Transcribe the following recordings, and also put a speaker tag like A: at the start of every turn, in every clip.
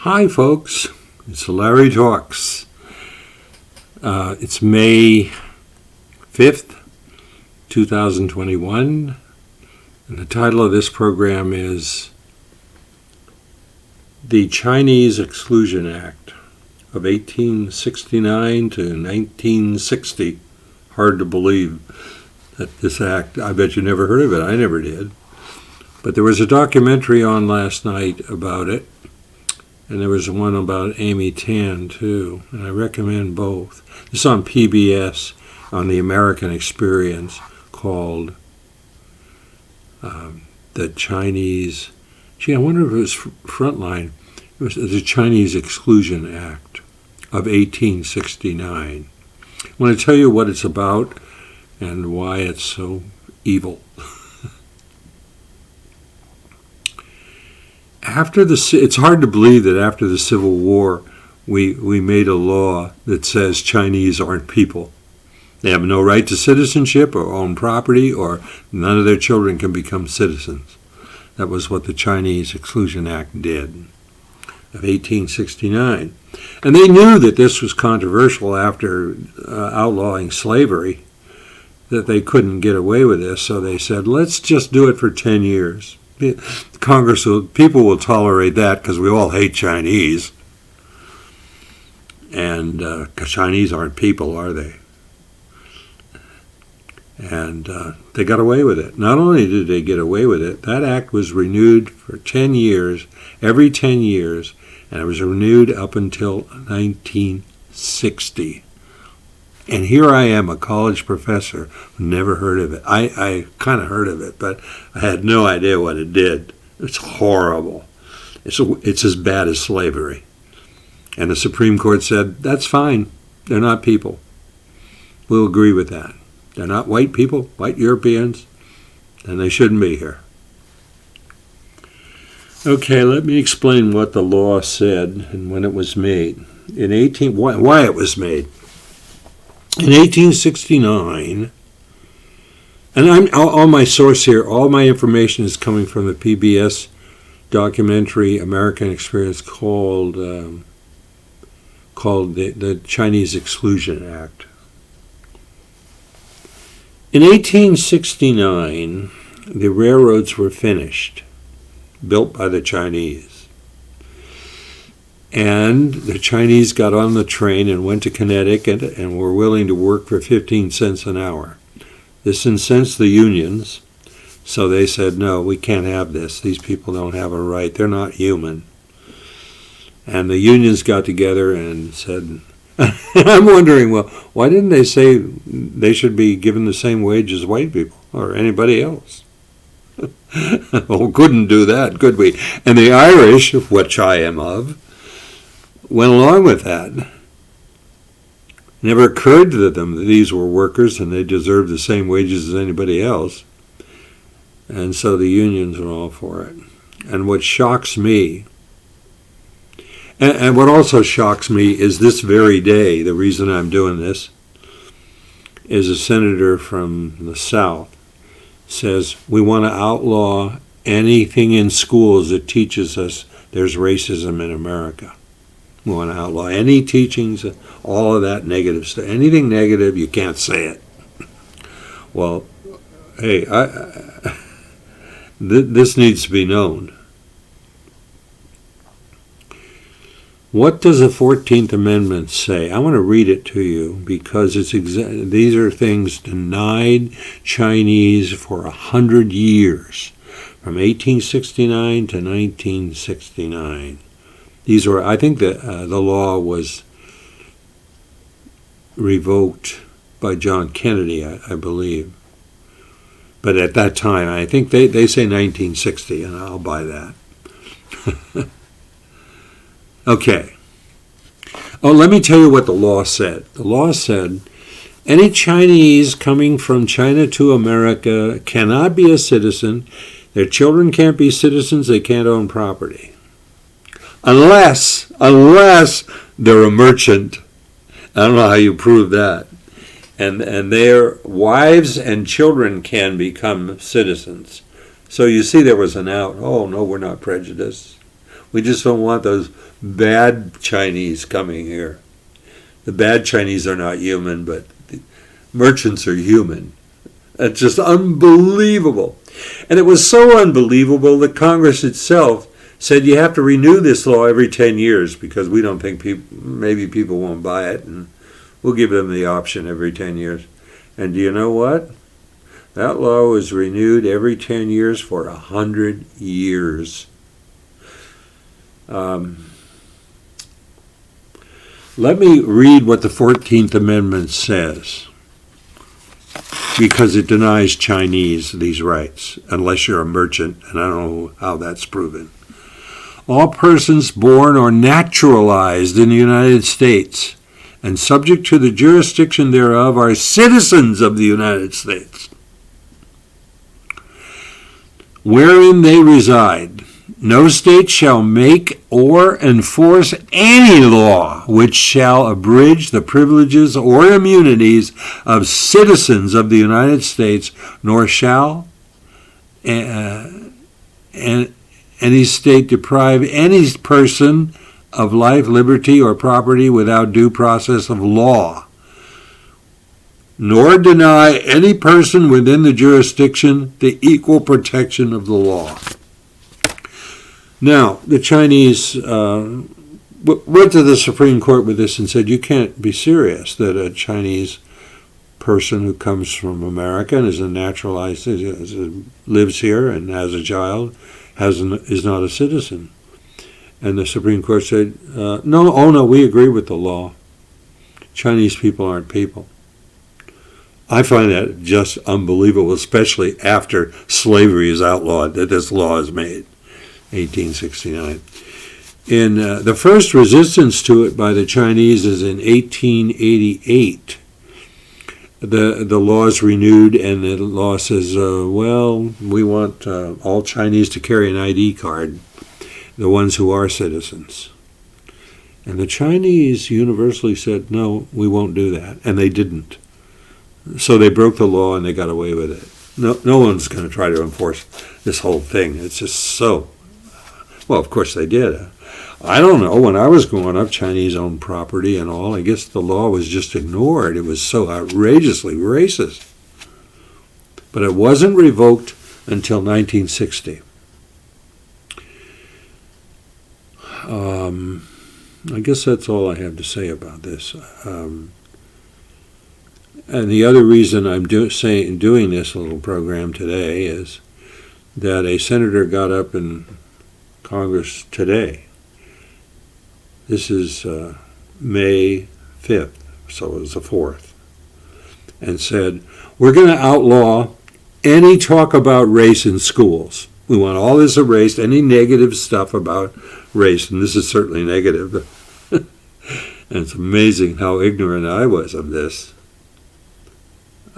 A: Hi, folks. It's Larry Talks. It's May 5th, 2021, and the title of this program is The Chinese Exclusion Act of 1869 to 1960. Hard to believe that this act, I bet you never heard of it. I never did. But there was a documentary on last night about it. And there was one about Amy Tan, too, and I recommend both. This is on PBS, on the American Experience, called The Chinese... I wonder if it was Frontline. It was the Chinese Exclusion Act of 1869. I want to tell you what it's about and why it's so evil. It's hard to believe that after the Civil War, we made a law that says Chinese aren't people. They have no right to citizenship or own property, or none of their children can become citizens. That was what the Chinese Exclusion Act did of 1869. And they knew that this was controversial after outlawing slavery, that they couldn't get away with this, so they said, let's just do it for 10 years. People will tolerate that because we all hate Chinese. And Chinese aren't people, are they? And they got away with it. Not only did they get away with it, that act was renewed for 10 years, every 10 years, and it was renewed up until 1960. And here I am, a college professor who never heard of it. I kind of heard of it, but I had no idea what it did. It's horrible. It's as bad as slavery. And the Supreme Court said, that's fine. They're not people. We'll agree with that. They're not white people, white Europeans, and they shouldn't be here. Okay, let me explain what the law said and when it was made. Why it was made. In 1869, and all my source here, all my information is coming from the PBS documentary American Experience called the Chinese Exclusion Act. In 1869, the railroads were finished, built by the Chinese. And the Chinese got on the train and went to Connecticut and were willing to work for 15 cents an hour. This incensed the unions, so they said, no, we can't have this. These people don't have a right. They're not human. And the unions got together and said, I'm wondering, well, why didn't they say they should be given the same wage as white people or anybody else? Well, couldn't do that, could we? And the Irish, which I am of, went along with that. It never occurred to them that these were workers and they deserved the same wages as anybody else. And so the unions were all for it. And what shocks me, and what also shocks me is this very day, the reason I'm doing this, is a senator from the South says, we want to outlaw anything in schools that teaches us there's racism in America. We want to outlaw any teachings, all of that negative stuff. Anything negative, you can't say it. Well, hey, this needs to be known. What does the 14th Amendment say? I want to read it to you because these are things denied Chinese for 100 years, from 1869 to 1969. These were, I think that the law was revoked by John Kennedy, I believe. But at that time, I think they say 1960, and I'll buy that. Okay. Oh, let me tell you what the law said. The law said, any Chinese coming from China to America cannot be a citizen. Their children can't be citizens. They can't own property. Unless they're a merchant. I don't know how you prove that. And their wives and children can become citizens. So you see there was an out. Oh, no, we're not prejudiced. We just don't want those bad Chinese coming here. The bad Chinese are not human, but the merchants are human. It's just unbelievable. And it was so unbelievable that Congress itself said you have to renew this law every 10 years because we don't think maybe people won't buy it, and we'll give them the option every 10 years. And do you know what? That law was renewed every 10 years for 100 years. Let me read what the 14th Amendment says, because it denies Chinese these rights, unless you're a merchant, and I don't know how that's proven. All persons born or naturalized in the United States and subject to the jurisdiction thereof are citizens of the United States, wherein they reside. No state shall make or enforce any law which shall abridge the privileges or immunities of citizens of the United States, nor shall any state deprive any person of life, liberty, or property without due process of law, nor deny any person within the jurisdiction the equal protection of the law. Now, the Chinese went to the Supreme Court with this and said, you can't be serious that a Chinese person who comes from America and is a naturalized, lives here and has a child, is not a citizen. And the Supreme Court said, no, we agree with the law. Chinese people aren't people. I find that just unbelievable, especially after slavery is outlawed, that this law is made. 1869. The first resistance to it by the Chinese is in 1888. The law is renewed, and the law says, we want all Chinese to carry an ID card, the ones who are citizens. And the Chinese universally said, no, we won't do that, and they didn't. So they broke the law, and they got away with it. No one's going to try to enforce this whole thing. It's just so... Well, of course they did. I don't know. When I was growing up, Chinese-owned property and all, I guess the law was just ignored. It was so outrageously racist. But it wasn't revoked until 1960. I guess that's all I have to say about this. And the other reason I'm doing this little program today is that a senator got up in Congress today. This is May 5th, so it was the 4th, and said, we're going to outlaw any talk about race in schools. We want all this erased, any negative stuff about race, and this is certainly negative. And it's amazing how ignorant I was of this.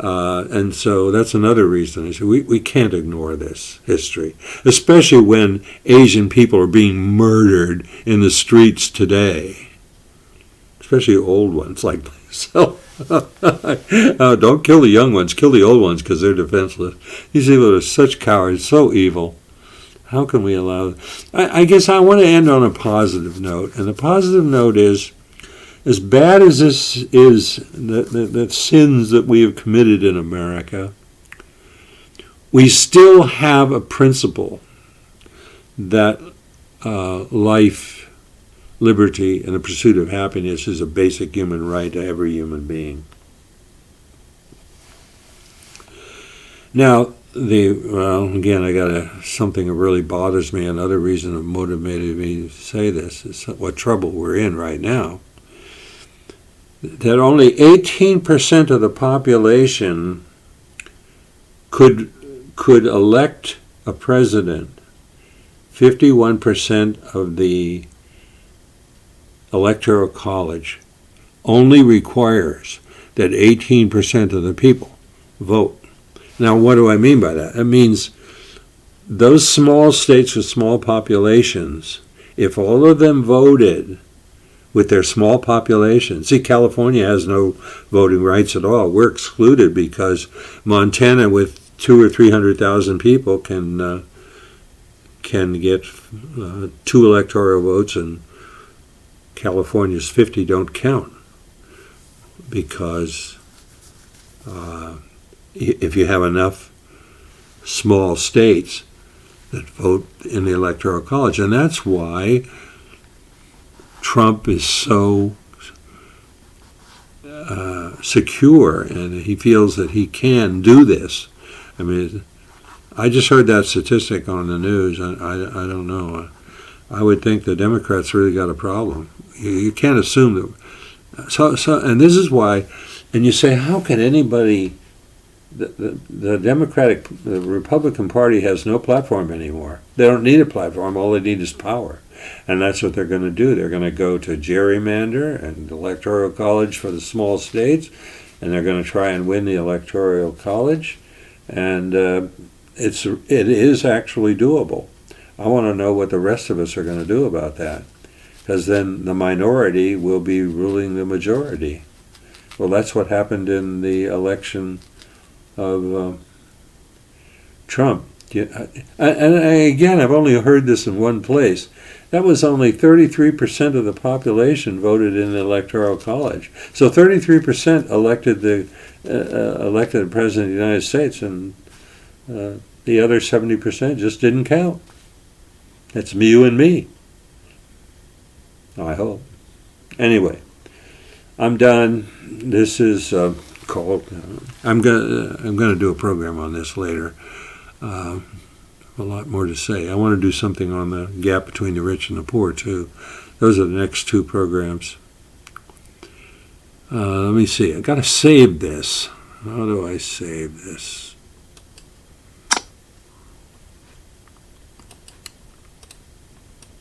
A: And so that's another reason. I said, we can't ignore this history, especially when Asian people are being murdered in the streets today, especially old ones like myself. Don't kill the young ones, kill the old ones because they're defenseless. These people are such cowards, so evil. How can we allow them? I guess I want to end on a positive note, and the positive note is, as bad as this is, the sins that we have committed in America, we still have a principle that life, liberty, and the pursuit of happiness is a basic human right to every human being. Now, again, I got something that really bothers me. Another reason that motivated me to say this is what trouble we're in right now. That only 18% of the population could elect a president. 51% of the Electoral College only requires that 18% of the people vote. Now, what do I mean by that? It means those small states with small populations, if all of them voted with their small population. See, California has no voting rights at all. We're excluded because Montana, with 200,000 or 300,000 people, can can get 2 electoral votes and California's 50 don't count, because if you have enough small states that vote in the Electoral College. And that's why Trump is so secure, and he feels that he can do this. I mean, I just heard that statistic on the news. I don't know. I would think the Democrats really got a problem. You can't assume that. So, and this is why. And you say, how can anybody? The Republican Party has no platform anymore. They don't need a platform. All they need is power. And that's what they're going to do. They're going to go to gerrymander and electoral college for the small states, and they're going to try and win the electoral college. And it is actually doable. I want to know what the rest of us are going to do about that, because then the minority will be ruling the majority. Well, that's what happened in the election of Trump. And again, I've only heard this in one place. That was only 33% of the population voted in the Electoral College. So 33% elected the President of the United States, and the other 70% just didn't count. That's you and me. I hope. Anyway, I'm done. This is called. I'm gonna do a program on this later. A lot more to say. I want to do something on the gap between the rich and the poor too. Those are the next 2 programs. Let me see. I got to save this. How do I save this?